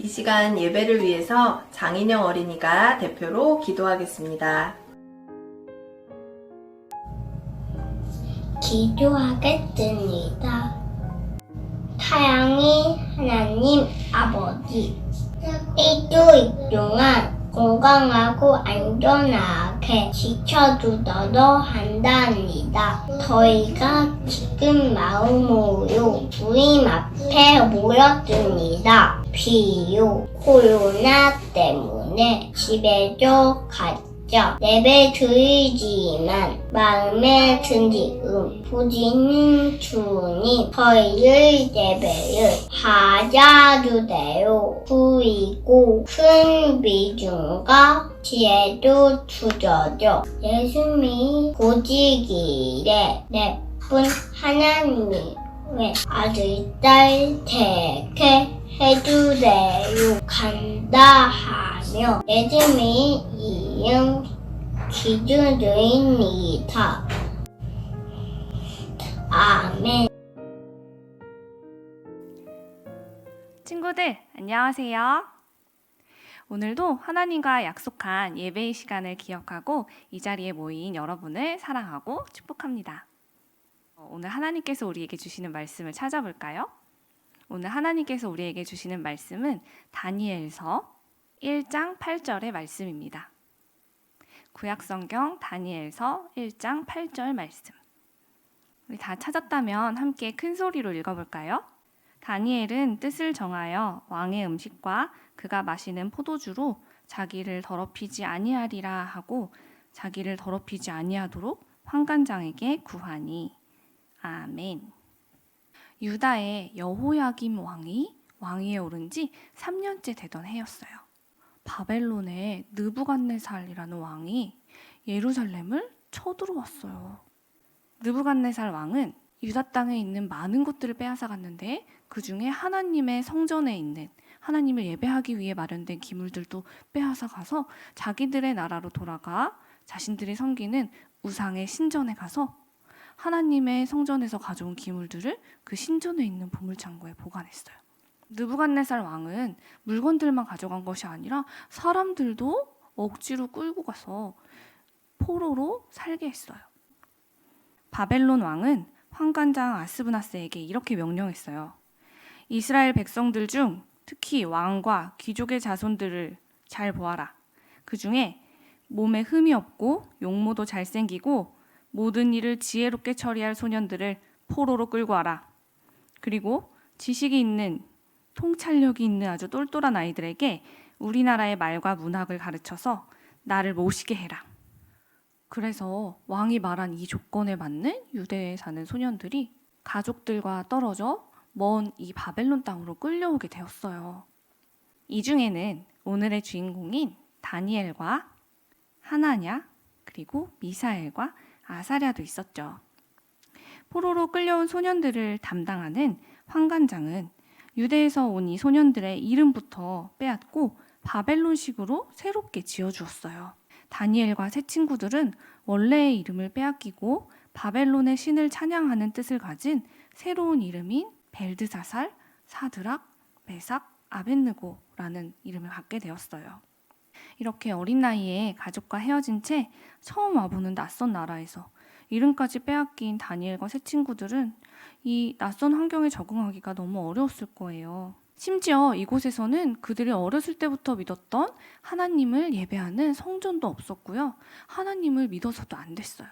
이 시간 예배를 위해서 장인영 어린이가 대표로 기도하겠습니다. 기도하겠습니다. 사랑의 하나님 아버지, 일주일 동안 건강하고 안전하게 지켜주도록 한답니다. 저희가 지금 마음으로 주님 앞에 모였습니다. 비록 코로나 때문에 집에도 갔죠. 예배 드리지만 마음에 든지음 부지는 주님 저희를 예배를 하자주세요. 그리고 큰 비중과 지혜도 주셔서 예수님이 고지기에 내쁜 하나님의 아들딸 되게 해주세요. 간다하며 예수님의 이름 기도드립니다. 아멘. 친구들, 안녕하세요. 오늘도 하나님과 약속한 예배의 시간을 기억하고 이 자리에 모인 여러분을 사랑하고 축복합니다. 오늘 하나님께서 우리에게 주시는 말씀을 찾아볼까요? 오늘 하나님께서 우리에게 주시는 말씀은 다니엘서 1장 8절의 말씀입니다. 구약성경 다니엘서 1장 8절 말씀. 우리 다 찾았다면 함께 큰 소리로 읽어볼까요? 다니엘은 뜻을 정하여 왕의 음식과 그가 마시는 포도주로 자기를 더럽히지 아니하리라 하고 자기를 더럽히지 아니하도록 환관장에게 구하니. 아멘. 유다의 여호야김 왕이 왕위에 오른 지 3년째 되던 해였어요. 바벨론의 느부갓네살이라는 왕이 예루살렘을 쳐들어왔어요. 느부갓네살 왕은 유다 땅에 있는 많은 것들을 빼앗아 갔는데 그 중에 하나님의 성전에 있는 하나님을 예배하기 위해 마련된 기물들도 빼앗아 가서 자기들의 나라로 돌아가 자신들이 섬기는 우상의 신전에 가서 하나님의 성전에서 가져온 기물들을 그 신전에 있는 보물창고에 보관했어요. 느부갓네살 왕은 물건들만 가져간 것이 아니라 사람들도 억지로 끌고 가서 포로로 살게 했어요. 바벨론 왕은 환관장 아스브나스에게 이렇게 명령했어요. 이스라엘 백성들 중 특히 왕과 귀족의 자손들을 잘 보아라. 그 중에 몸에 흠이 없고 용모도 잘생기고 모든 일을 지혜롭게 처리할 소년들을 포로로 끌고 와라. 그리고 지식이 있는 통찰력이 있는 아주 똘똘한 아이들에게 우리나라의 말과 문학을 가르쳐서 나를 모시게 해라. 그래서 왕이 말한 이 조건에 맞는 유대에 사는 소년들이 가족들과 떨어져 먼 이 바벨론 땅으로 끌려오게 되었어요. 이 중에는 오늘의 주인공인 다니엘과 하나냐, 그리고 미사엘과 아사랴도 있었죠. 포로로 끌려온 소년들을 담당하는 환관장은 유대에서 온 이 소년들의 이름부터 빼앗고 바벨론식으로 새롭게 지어주었어요. 다니엘과 새 친구들은 원래의 이름을 빼앗기고 바벨론의 신을 찬양하는 뜻을 가진 새로운 이름인 벨드사살, 사드락, 메삭, 아벳느고라는 이름을 갖게 되었어요. 이렇게 어린 나이에 가족과 헤어진 채 처음 와보는 낯선 나라에서 이름까지 빼앗긴 다니엘과 새 친구들은 이 낯선 환경에 적응하기가 너무 어려웠을 거예요. 심지어 이곳에서는 그들이 어렸을 때부터 믿었던 하나님을 예배하는 성전도 없었고요. 하나님을 믿어서도 안 됐어요.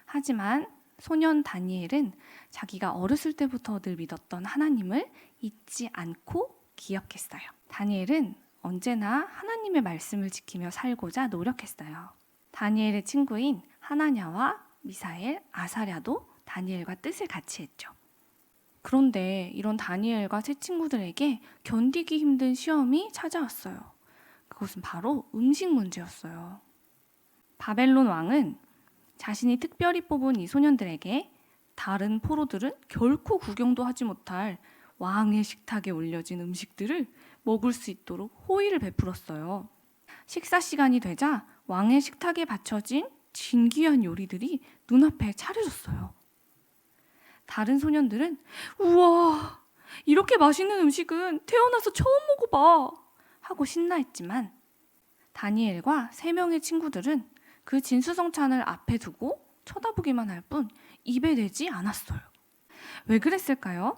하지만 소년 다니엘은 자기가 어렸을 때부터 늘 믿었던 하나님을 잊지 않고 기억했어요. 다니엘은 언제나 하나님의 말씀을 지키며 살고자 노력했어요. 다니엘의 친구인 하나냐와 미사엘, 아사랴도 다니엘과 뜻을 같이 했죠. 그런데 이런 다니엘과 새 친구들에게 견디기 힘든 시험이 찾아왔어요. 그것은 바로 음식 문제였어요. 바벨론 왕은 자신이 특별히 뽑은 이 소년들에게 다른 포로들은 결코 구경도 하지 못할 왕의 식탁에 올려진 음식들을 먹을 수 있도록 호의를 베풀었어요. 식사 시간이 되자 왕의 식탁에 받쳐진 진귀한 요리들이 눈앞에 차려졌어요. 다른 소년들은 우와, 이렇게 맛있는 음식은 태어나서 처음 먹어봐 하고 신나했지만 다니엘과 3명의 친구들은 그 진수성찬을 앞에 두고 쳐다보기만 할 뿐 입에 대지 않았어요. 왜 그랬을까요?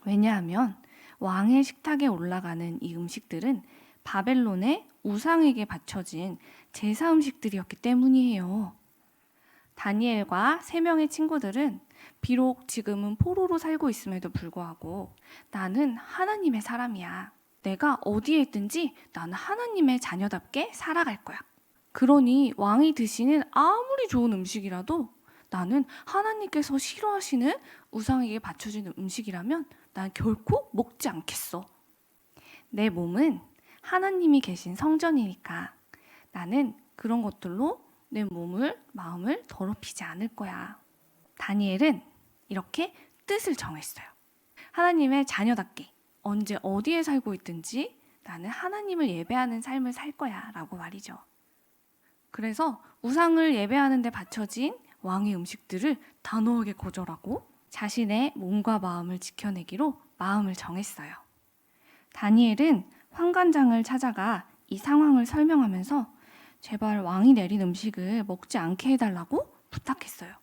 왜냐하면 왕의 식탁에 올라가는 이 음식들은 바벨론의 우상에게 바쳐진 제사 음식들이었기 때문이에요. 다니엘과 3명의 친구들은 비록 지금은 포로로 살고 있음에도 불구하고 나는 하나님의 사람이야. 내가 어디에 있든지 나는 하나님의 자녀답게 살아갈 거야. 그러니 왕이 드시는 아무리 좋은 음식이라도 나는 하나님께서 싫어하시는 우상에게 바쳐진 음식이라면 난 결코 먹지 않겠어. 내 몸은 하나님이 계신 성전이니까 나는 그런 것들로 내 몸을, 마음을 더럽히지 않을 거야. 다니엘은 이렇게 뜻을 정했어요. 하나님의 자녀답게 언제 어디에 살고 있든지 나는 하나님을 예배하는 삶을 살 거야 라고 말이죠. 그래서 우상을 예배하는 데 바쳐진 왕의 음식들을 단호하게 거절하고 자신의 몸과 마음을 지켜내기로 마음을 정했어요. 다니엘은 환관장을 찾아가 이 상황을 설명하면서 제발 왕이 내린 음식을 먹지 않게 해달라고 부탁했어요.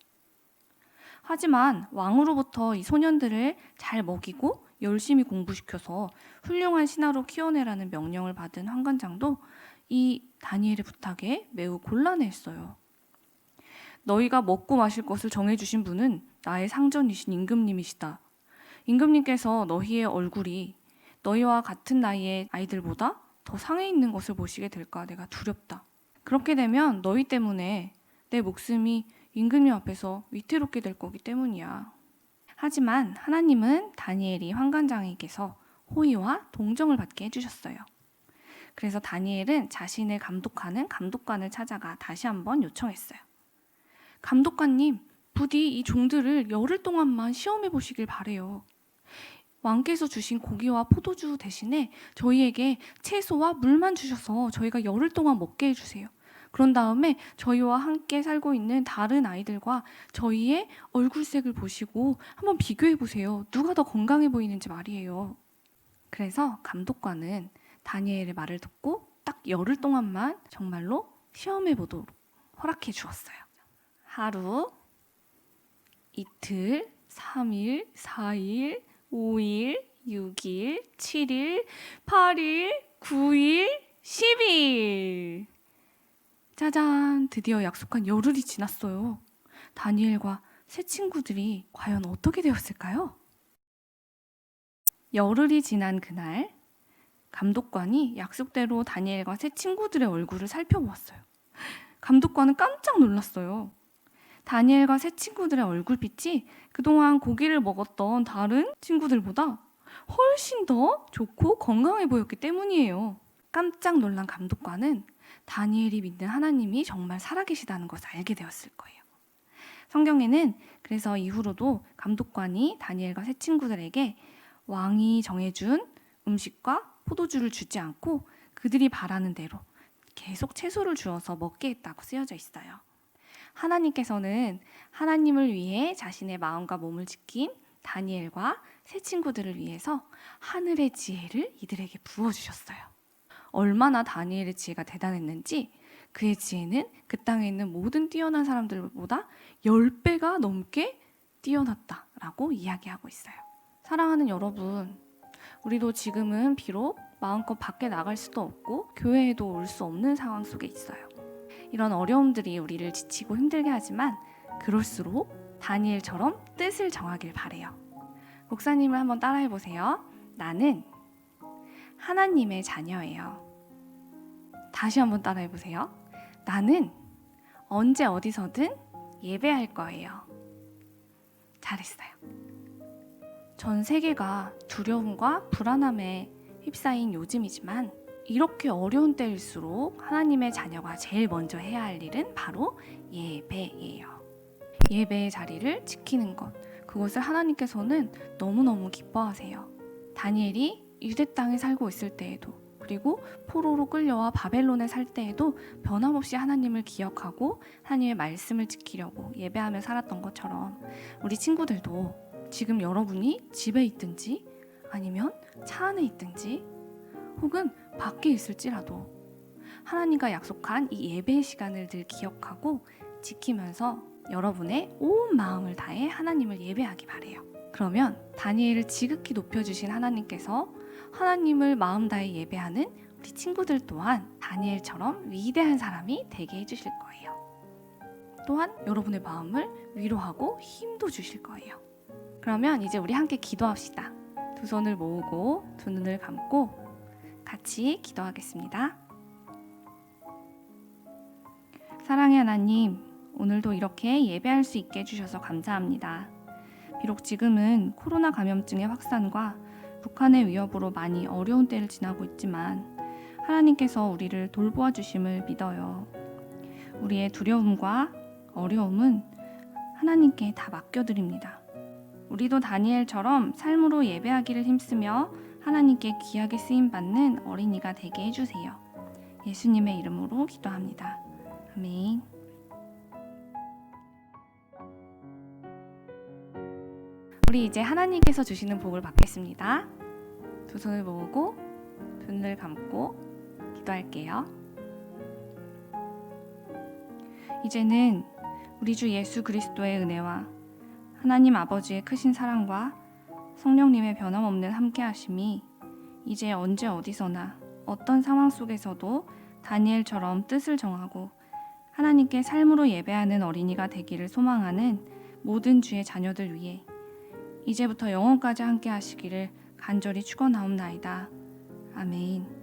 하지만 왕으로부터 이 소년들을 잘 먹이고 열심히 공부시켜서 훌륭한 신하로 키워내라는 명령을 받은 환관장도 이 다니엘의 부탁에 매우 곤란해했어요. 너희가 먹고 마실 것을 정해주신 분은 나의 상전이신 임금님이시다. 임금님께서 너희의 얼굴이 너희와 같은 나이의 아이들보다 더 상해 있는 것을 보시게 될까 내가 두렵다. 그렇게 되면 너희 때문에 내 목숨이 임금님 앞에서 위태롭게 될 거기 때문이야. 하지만 하나님은 다니엘이 환관장에게서 호의와 동정을 받게 해주셨어요. 그래서 다니엘은 자신을 감독하는 감독관을 찾아가 다시 한번 요청했어요. 감독관님, 부디 이 종들을 열흘 동안만 시험해 보시길 바래요. 왕께서 주신 고기와 포도주 대신에 저희에게 채소와 물만 주셔서 저희가 열흘 동안 먹게 해주세요. 그런 다음에 저희와 함께 살고 있는 다른 아이들과 저희의 얼굴색을 보시고 한번 비교해 보세요. 누가 더 건강해 보이는지 말이에요. 그래서 감독관은 다니엘의 말을 듣고 딱 열흘 동안만 정말로 시험해 보도록 허락해 주었어요. 하루, 이틀, 3일, 4일, 5일, 6일, 7일, 8일, 9일, 10일. 짜잔, 드디어 약속한 열흘이 지났어요. 다니엘과 새 친구들이 과연 어떻게 되었을까요? 열흘이 지난 그날, 감독관이 약속대로 다니엘과 새 친구들의 얼굴을 살펴보았어요. 감독관은 깜짝 놀랐어요. 다니엘과 새 친구들의 얼굴빛이 그동안 고기를 먹었던 다른 친구들보다 훨씬 더 좋고 건강해 보였기 때문이에요. 깜짝 놀란 감독관은 다니엘이 믿는 하나님이 정말 살아계시다는 것을 알게 되었을 거예요. 성경에는 그래서 이후로도 감독관이 다니엘과 새 친구들에게 왕이 정해준 음식과 포도주를 주지 않고 그들이 바라는 대로 계속 채소를 주어서 먹게 했다고 쓰여져 있어요. 하나님께서는 하나님을 위해 자신의 마음과 몸을 지킨 다니엘과 새 친구들을 위해서 하늘의 지혜를 이들에게 부어주셨어요. 얼마나 다니엘의 지혜가 대단했는지 그의 지혜는 그 땅에 있는 모든 뛰어난 사람들보다 10배가 넘게 뛰어났다라고 이야기하고 있어요. 사랑하는 여러분, 우리도 지금은 비록 마음껏 밖에 나갈 수도 없고 교회에도 올 수 없는 상황 속에 있어요. 이런 어려움들이 우리를 지치고 힘들게 하지만 그럴수록 다니엘처럼 뜻을 정하길 바래요. 목사님을 한번 따라해 보세요. 나는 하나님의 자녀예요. 다시 한번 따라해 보세요. 나는 언제 어디서든 예배할 거예요. 잘했어요. 전 세계가 두려움과 불안함에 휩싸인 요즘이지만 이렇게 어려운 때일수록 하나님의 자녀가 제일 먼저 해야 할 일은 바로 예배예요. 예배의 자리를 지키는 것, 그것을 하나님께서는 너무너무 기뻐하세요. 다니엘이 유대 땅에 살고 있을 때에도 그리고 포로로 끌려와 바벨론에 살 때에도 변함없이 하나님을 기억하고 하나님의 말씀을 지키려고 예배하며 살았던 것처럼 우리 친구들도 지금 여러분이 집에 있든지 아니면 차 안에 있든지 혹은 밖에 있을지라도 하나님과 약속한 이 예배의 시간을 늘 기억하고 지키면서 여러분의 온 마음을 다해 하나님을 예배하기 바래요. 그러면 다니엘을 지극히 높여주신 하나님께서 하나님을 마음 다해 예배하는 우리 친구들 또한 다니엘처럼 위대한 사람이 되게 해주실 거예요. 또한 여러분의 마음을 위로하고 힘도 주실 거예요. 그러면 이제 우리 함께 기도합시다. 두 손을 모으고 두 눈을 감고 같이 기도하겠습니다. 사랑의 하나님, 오늘도 이렇게 예배할 수 있게 해주셔서 감사합니다. 비록 지금은 코로나 감염증의 확산과 북한의 위협으로 많이 어려운 때를 지나고 있지만 하나님께서 우리를 돌보아 주심을 믿어요. 우리의 두려움과 어려움은 하나님께 다 맡겨드립니다. 우리도 다니엘처럼 삶으로 예배하기를 힘쓰며 하나님께 귀하게 쓰임받는 어린이가 되게 해주세요. 예수님의 이름으로 기도합니다. 아멘. 우리 이제 하나님께서 주시는 복을 받겠습니다. 두 손을 모으고 두 눈을 감고 기도할게요. 이제는 우리 주 예수 그리스도의 은혜와 하나님 아버지의 크신 사랑과 성령님의 변함없는 함께하심이 이제 언제 어디서나 어떤 상황 속에서도 다니엘처럼 뜻을 정하고 하나님께 삶으로 예배하는 어린이가 되기를 소망하는 모든 주의 자녀들 위해 이제부터 영원까지 함께 하시기를 간절히 축원하옵나이다. 아멘.